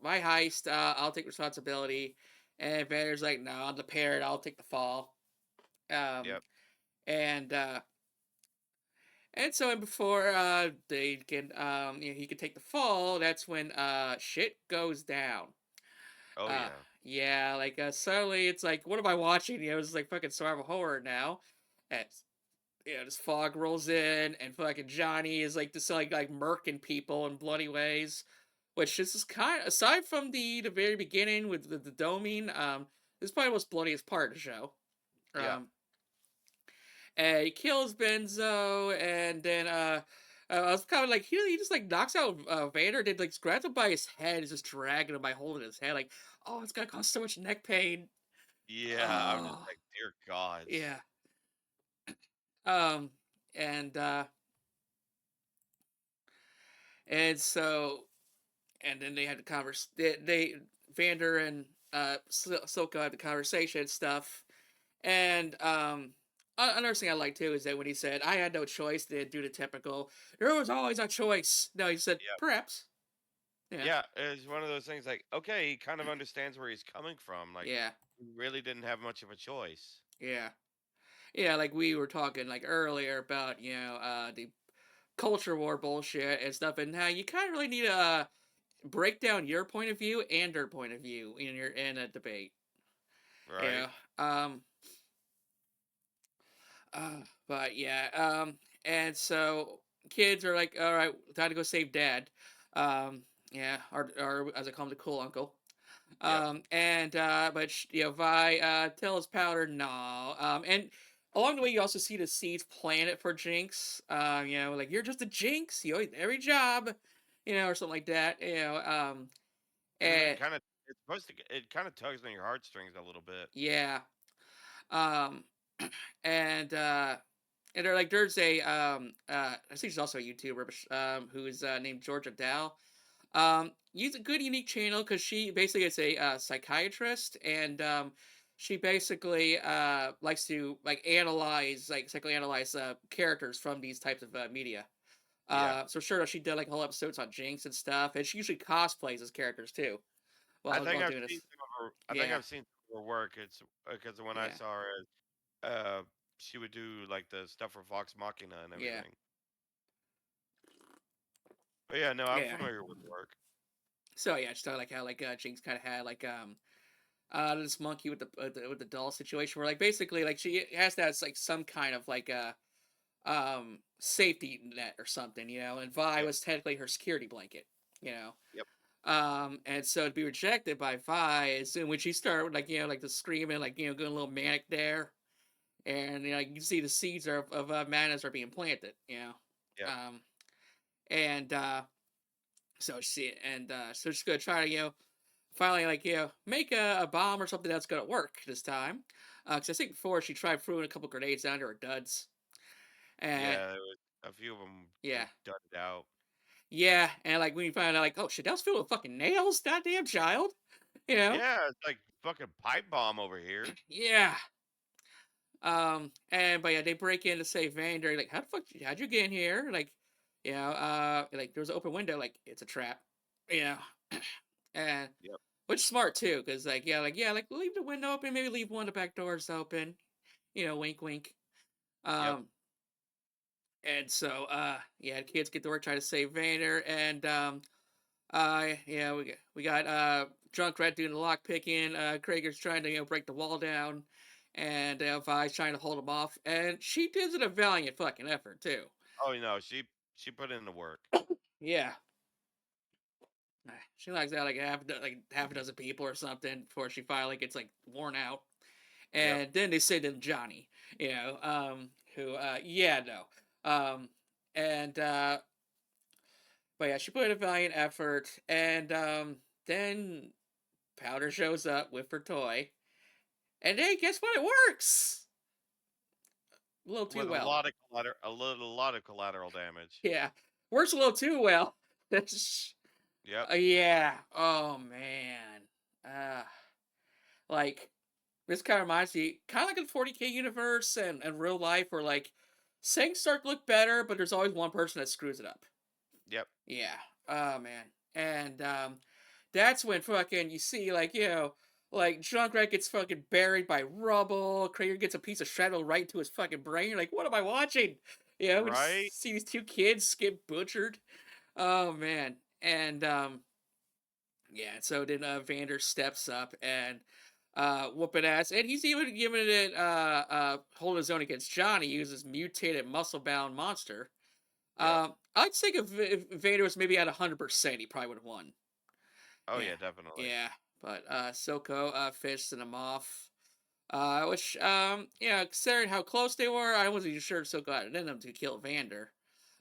heist. I'll take responsibility. And Vander's like, no, I'm the parrot. I'll take the fall. Um, Yep. and so before they can he can take the fall, that's when shit goes down. Oh Uh yeah. yeah, like suddenly it's like, what am I watching? It's like fucking survival horror now. And this fog rolls in, and fucking Johnny is like just like murking people in bloody ways. Which this is kind of, aside from the very beginning with the doming, this is probably the most bloodiest part of the show. Yep. Um, and he kills Benzo, and then I was kind of like he just like knocks out Vader, then like grabs him by his head, is just dragging him by holding his head, like, oh, it's gonna cause so much neck pain. Yeah. I'm just Oh like, dear gods. yeah. Um, and so and then they had the they Vander and Silka had the conversation and stuff. And another thing I like too is that when he said, I had no choice, they do the typical, there was always a choice. No, he said, Yep. perhaps. Yeah. Yeah. It's one of those things like, okay, he kind of understands where he's coming from. Like, Yeah. he really didn't have much of a choice. Yeah. Yeah, like we were talking like earlier about, the culture war bullshit and stuff, and how you kind of really need break down your point of view and their point of view in a debate. Right. Yeah. But yeah. And so kids are like, all right, time to go save dad. Yeah, or as I call him, the cool uncle. Yep. Vi tells Powder no. And along the way, you also see the seeds planted for Jinx. Like you're just a Jinx. You always every job, or something like that. And And it's supposed to it kind of tugs on your heartstrings a little bit. yeah. Um, and they're like, there's I think she's also a YouTuber, but who is named Georgia Dow. Use a good unique channel because she basically is a psychiatrist, and she basically likes to like analyze, like psychoanalyze characters from these types of media. Yeah. So sure, she did like whole episodes on Jinx and stuff, and she usually cosplays as characters too while doing this. I think Yeah, I've seen some of her work. It's because when I yeah, saw her, uh, she would do like the stuff for Vox Machina and yeah, everything. But yeah, no, I'm yeah. familiar with her work. So yeah, just like how like Jinx kind of had like this monkey with the doll situation where like basically like she has to have like some kind of like safety net or something, and Vi Yep. was technically her security blanket, you know. Yep. And so to be rejected by Vi is when she started like like the screaming, like going a little manic there, and you can see the seeds of madness are being planted, Yep. um and so she's gonna try to finally like make a bomb or something that's gonna work this time, because I think before she tried throwing a couple grenades down to her duds, and Yeah. There was a few of them yeah. just dudded out. Yeah, and like when you find out, like, oh shit, that was filled with fucking nails, goddamn child, you know? Yeah, it's like fucking pipe bomb over here. Yeah. And but yeah, they break in to save Vander. Like, how the fuck, how'd you get in here? Like, like there was an open window. Like, it's a trap. Yeah, and Yep. which is smart too, because like leave the window open, maybe leave one of the back doors open. Wink, wink. Yep. Um, and so yeah, the kids get to work trying to save Vander, and yeah, we got drunk red doing the lock picking. Krager's trying to break the wall down, and Vi's trying to hold him off, and she does it a valiant fucking effort too. Oh no, she put in the work. Yeah, she knocks out like half a dozen people or something before she finally gets like worn out, Yep. and then they send in Johnny, who yeah no, and but yeah, she put in a valiant effort, and then Powder shows up with her toy, and hey, guess what? It works a little too With a well. lot of lot of collateral damage. Yeah, works a little too well. Yep. Yeah. Oh man. Uh, like this kind of reminds me, kind of like in 40K universe and real life, where like things start to look better, but there's always one person that screws it up. Yep. Yeah. Oh man. And that's when fucking you see like like Junkrat gets fucking buried by rubble. Krager gets a piece of shadow right into his fucking brain. You're like, what am I watching? We Right. just see these two kids get butchered. Oh man. And yeah. So then Vander steps up and whooping ass, and he's even giving it holding his own against Johnny. He uses mutated muscle bound monster. Yep. I'd think if Vader was maybe at 100%, he probably would have won. Oh Yeah, yeah, definitely. yeah. But Silco fisting him off. Which considering how close they were, I wasn't even sure Silco had it in him to kill Vander.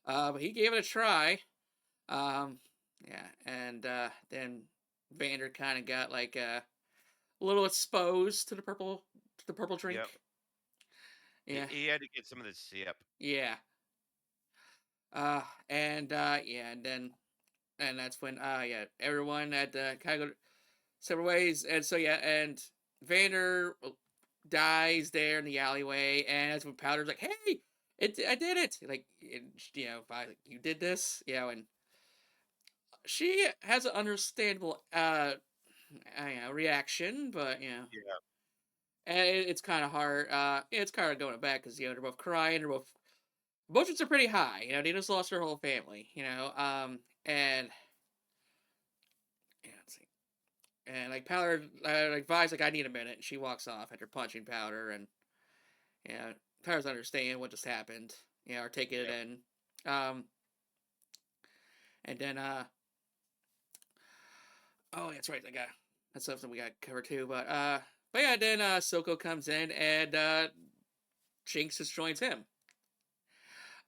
But he gave it a try. Um, yeah, and then Vander kind of got like a little exposed to the purple drink. Yep. Yeah, He had to get some of this sip. yeah. And then and that's when everyone had to kind of go separate ways, and so yeah, and Vander dies there in the alleyway, and that's when Powder's like, "Hey, I did it!" Like, like, you did this, and she has an understandable reaction, but Yeah. and it's kind of hard. It's kind of going back because they're both crying, they're both emotions are pretty high. They just lost their whole family, and And like Powder, like Vi's like, I need a minute. And she walks off after punching Powder, and yeah, Powder doesn't understand what just happened. Or taking it Yep. in. And then oh, that's right. That's something we got covered too. But yeah, then Soko comes in and Jinx just joins him.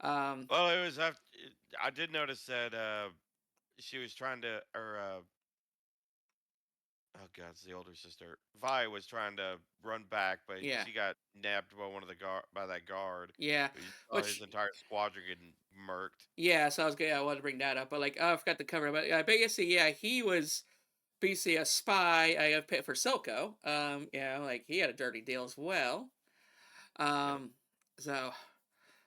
Um, Well, it was after. I did notice that she was trying to, or oh god, it's the older sister. Vi was trying to run back, but yeah, she got nabbed by one of the guard by that guard. yeah. Who saw his Which entire squadron getting murked. yeah, so I was good. I wanted to bring that up, but like, I forgot to cover it. But basically, yeah, he was basically a spy. I have pit for Silco. Like he had a dirty deal as well. Yep. Um, so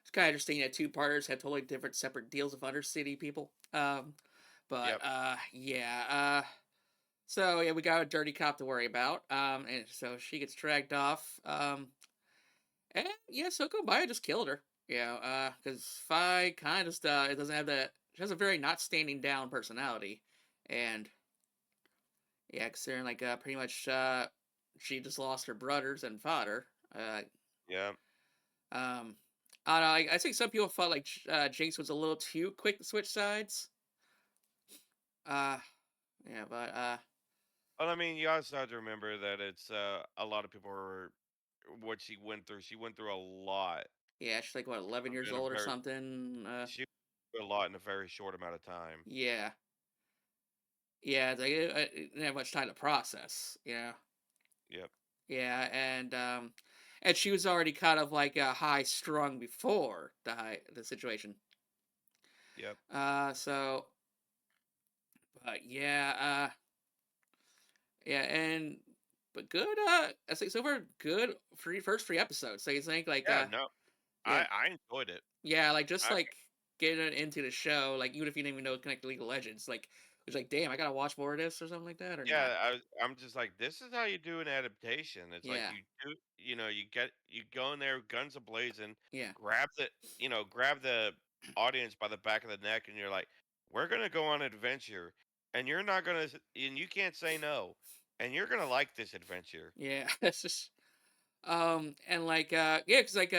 it's kind of interesting that two partners have totally different, separate deals with Undercity people. But Yep. yeah. So yeah, we got a dirty cop to worry about. And so she gets dragged off. And yeah, Soko Baya just killed her. Because Fi kind of it doesn't have that. She has a very not standing down personality, and yeah, considering like pretty much she just lost her brothers and father. Yep. Um, I don't know. I think some people felt like Jinx was a little too quick to switch sides. Uh, yeah, but Well, I mean, you also have to remember that it's a lot of people are what she went through. She went through a lot yeah, she's like what 11 years in a old or very something. she went through a lot in a very short amount of time. Yeah, yeah, it's like it didn't have much time to process. Yep. Yeah, and she was already kind of like high strung before the situation. Yep. So but yeah, and but good. I think so far good first 3 episodes. So you think like Yeah. No, yeah, I enjoyed it. yeah, like just I like getting into the show, like even if you didn't even know Connected League of Legends, like it's like damn, I gotta watch more of this or something like that or not. Yeah, I'm just like, this is how you do an adaptation. It's like Yeah, you do, you go in there, guns a blazing, yeah, grab the, grab the audience by the back of the neck, and you're like, we're gonna go on an adventure, and you're not gonna, and you can't say no, and you're gonna like this adventure. yeah. It's just and like yeah, because like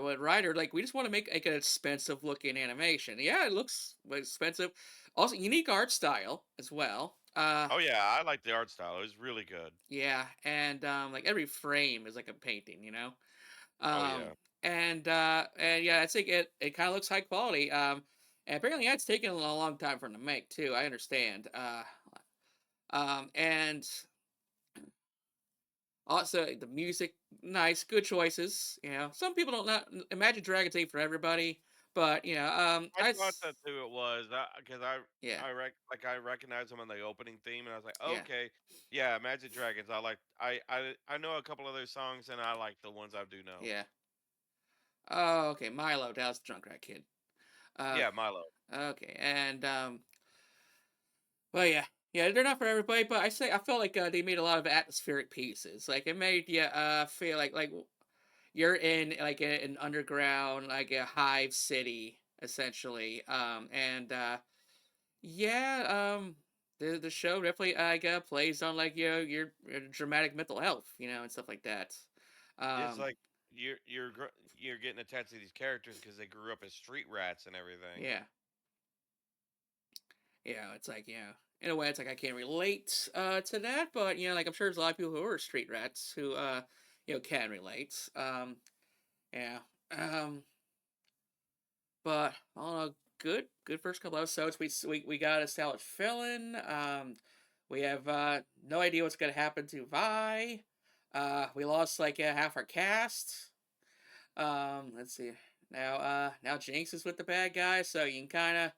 what Ryder like we just want to make like an expensive looking animation. Yeah, it looks expensive. Also unique art style as well. Oh yeah, I like the art style. It was really good. Yeah, and like every frame is like a painting, you know. Oh Um yeah, and yeah, I think it kind of looks high quality. And apparently yeah, it's taken a long time for them to make too. I understand. And also, the music, nice, good choices. Some people don't not Imagine Dragons ain't for everybody, but I thought that's who it was because yeah, I recognized him on the opening theme, and I was like, yeah, okay, yeah, Imagine Dragons. I know a couple other songs, and I like the ones I do know. yeah. Oh, okay, Milo, that was the drunk rat kid. Uh, Yeah, Milo. okay, and well, yeah, yeah, they're not for everybody, but I felt like they made a lot of atmospheric pieces. Like it made you feel like you're in like an underground, like a hive city, essentially. And Yeah, the show definitely plays on like your dramatic mental health, and stuff like that. It's Um, like you're getting attached to these characters because they grew up as street rats and everything. yeah, it's like in a way, it's like I can't relate to that, but like I'm sure there's a lot of people who are street rats who can relate. Yeah, um, but all in all, good first couple episodes. We got established villain. We have no idea what's gonna happen to Vi. We lost like half our cast. Let's see. Now Jinx is with the bad guy, so you can kind of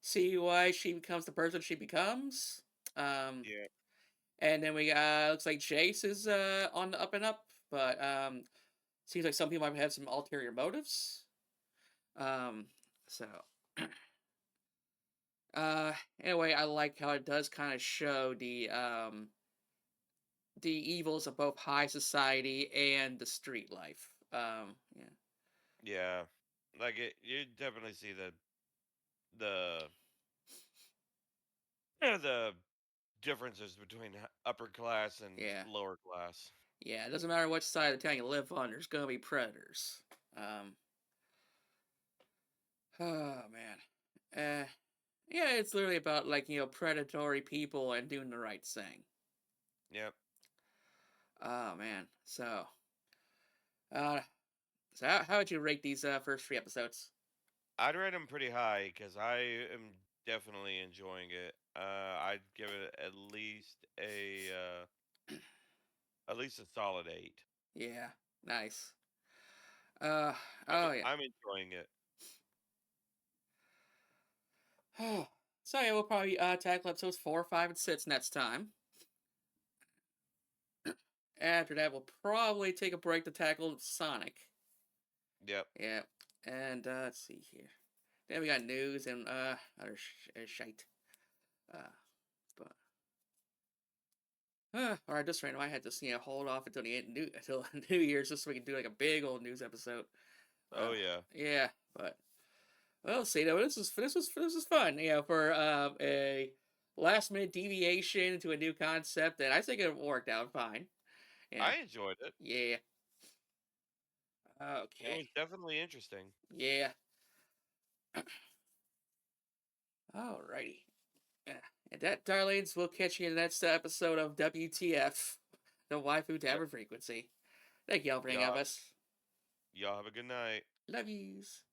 see why she becomes the person she becomes. Um, Yeah. and then we looks like Jace is on the up and up, but seems like some people might have some ulterior motives. Um, so anyway, I like how it does kind of show the evils of both high society and the street life. Yeah, Yeah. Like you definitely see the yeah, the differences between upper class and Yeah. lower class. Yeah, it doesn't matter which side of the town you live on, there's gonna be predators. Oh man. Yeah, it's literally about like, predatory people and doing the right thing. Yep. Oh man. Uh so how would you rate these first 3 episodes? I'd rate them pretty high because I am definitely enjoying it. I'd give it at least a solid 8. Yeah. Nice. Uh oh yeah. I'm enjoying it. So yeah, we'll probably tackle episodes 4, 5, and 6 next time. After that, we'll probably take a break to tackle Sonic. Yep. Yeah. And let's see here. Then we got news and other shite. Uh, but all right, just random. I had to hold off until until New Year's just so we can do like a big old news episode. Oh yeah. Yeah, but well, see, though this was fun. For a last minute deviation to a new concept, and I think it worked out fine. Yeah, I enjoyed it. yeah. It Okay, was definitely interesting. yeah. Alrighty. Yeah. And that, darlings, we'll catch you in the next episode of WTF, the Waifu Yep. Tavern Frequency. Thank y'all for hanging out Y'all with us. y'all have a good night. Love yous.